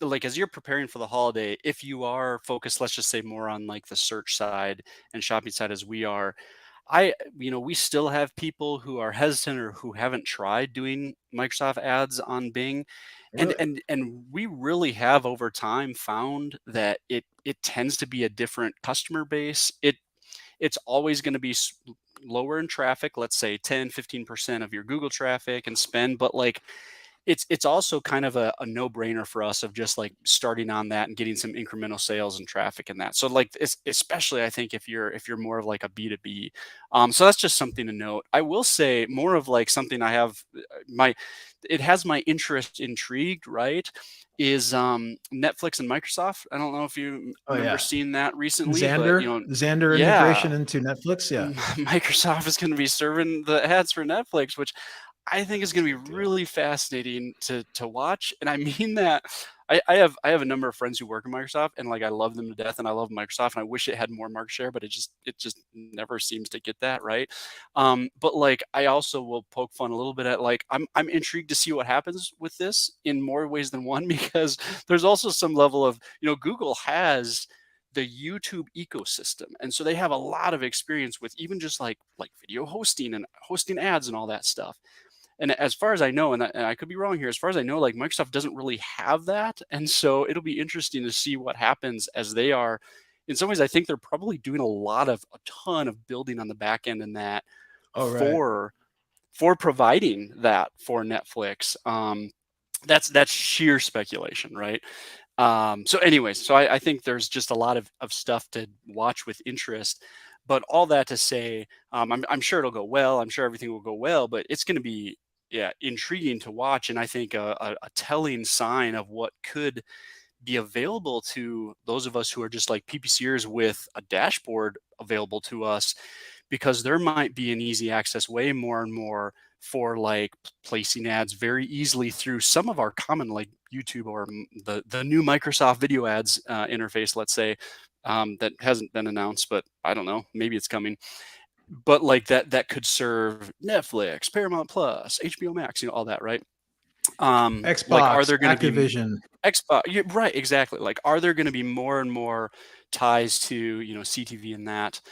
like as you're preparing for the holiday, if you are focused, let's just say more on like the search side and shopping side as we are, we still have people who are hesitant or who haven't tried doing Microsoft ads on Bing. Really? And we really have over time found that it tends to be a different customer base. It's always going to be lower in traffic, let's say 10-15% of your Google traffic and spend, but like it's also kind of a no-brainer for us of just like starting on that and getting some incremental sales and traffic in that. So like especially I think if you're more of like a B2B. So that's just something to note. I will say more of like something I have it has my interest intrigued, right? Is Netflix and Microsoft. I don't know if you remember seeing that recently.
Xandr integration into Netflix. Yeah.
Microsoft is going to be serving the ads for Netflix, which I think is going to be really fascinating to watch. And I mean that I have a number of friends who work in Microsoft, and like I love them to death, and I love Microsoft, and I wish it had more market share, but it just never seems to get that right. But like I also will poke fun a little bit at like I'm intrigued to see what happens with this in more ways than one, because there's also some level of, Google has the YouTube ecosystem, and so they have a lot of experience with even just like video hosting and hosting ads and all that stuff. And as far as I know, and I could be wrong here, as far as I know, like Microsoft doesn't really have that. And so it'll be interesting to see what happens, as they are, in some ways, I think they're probably doing a ton of building on the back end in that for providing that for Netflix. That's sheer speculation, right? So anyways, so I think there's just a lot of stuff to watch with interest. But all that to say, I'm sure it'll go well. I'm sure everything will go well, but it's going to be intriguing to watch, and I think a telling sign of what could be available to those of us who are just like PPCers with a dashboard available to us, because there might be an easy access way more and more for like placing ads very easily through some of our common like YouTube or the new Microsoft video ads interface, let's say, that hasn't been announced, but I don't know, maybe it's coming. But like that could serve Netflix, Paramount Plus, HBO Max, all that, right?
Xbox,
like, are there going to be
Activision?
Xbox, right? Exactly. Like, are there going to be more and more ties to CTV and that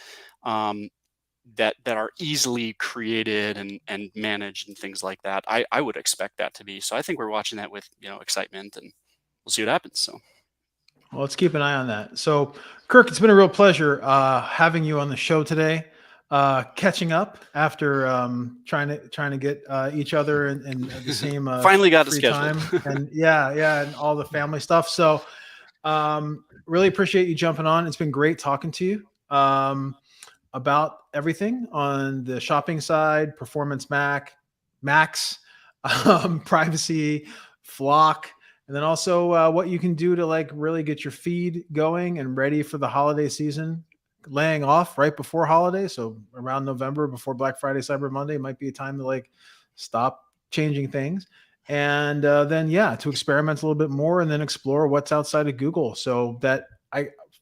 that are easily created and managed and things like that? I would expect that to be. So I think we're watching that with excitement, and we'll see what happens. So.
Well, let's keep an eye on that. So, Kirk, it's been a real pleasure having you on the show today. Catching up after trying to get each other in the same
finally got a schedule
time. And and all the family stuff. So, really appreciate you jumping on. It's been great talking to you about everything on the shopping side, Performance Max, privacy, Flock. And then also what you can do to like really get your feed going and ready for the holiday season, laying off right before holiday. So around November, before Black Friday, Cyber Monday, might be a time to like stop changing things. And then, to experiment a little bit more and then explore what's outside of Google. So that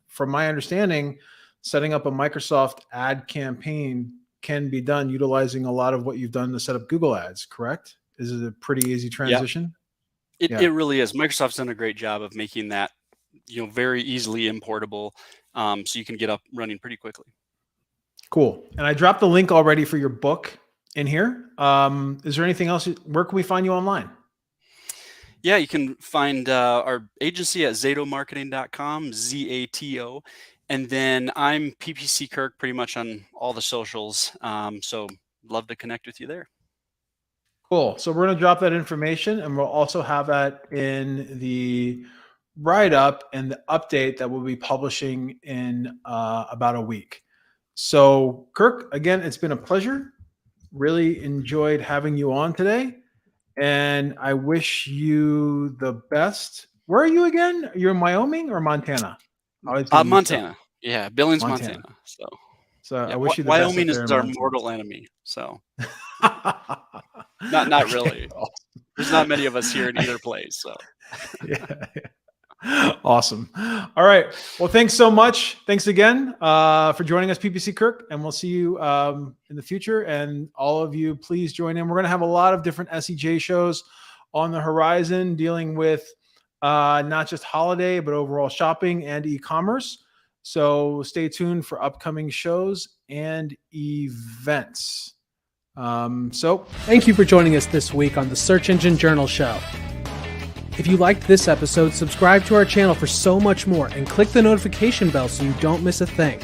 from my understanding, setting up a Microsoft ad campaign can be done utilizing a lot of what you've done to set up Google ads, correct? Is it a pretty easy transition?
It really is. Microsoft's done a great job of making that, very easily importable, so you can get up running pretty quickly.
Cool. And I dropped the link already for your book in here. Is there anything else? Where can we find you online?
Yeah, you can find our agency at zetomarketing.com, Zato. And then I'm PPC Kirk pretty much on all the socials. So love to connect with you there.
Cool. So we're going to drop that information, and we'll also have that in the write-up and the update that we'll be publishing in about a week. So Kirk, again, it's been a pleasure. Really enjoyed having you on today, and I wish you the best. Where are you again? You're in Wyoming or Montana?
Montana. Yeah, Billings, Montana.
So I wish you the
Wyoming
best.
Wyoming is our mortal enemy. So not okay. Really. Awesome. There's not many of us here in either place. So
Awesome. All right. Well, thanks so much. Thanks again for joining us, PPC Kirk, and we'll see you in the future. And all of you, please join in. We're going to have a lot of different SEJ shows on the horizon dealing with not just holiday, but overall shopping and e-commerce. So stay tuned for upcoming shows and events. So
thank you for joining us this week on the Search Engine Journal Show. If you liked this episode, subscribe to our channel for so much more and click the notification bell so you don't miss a thing.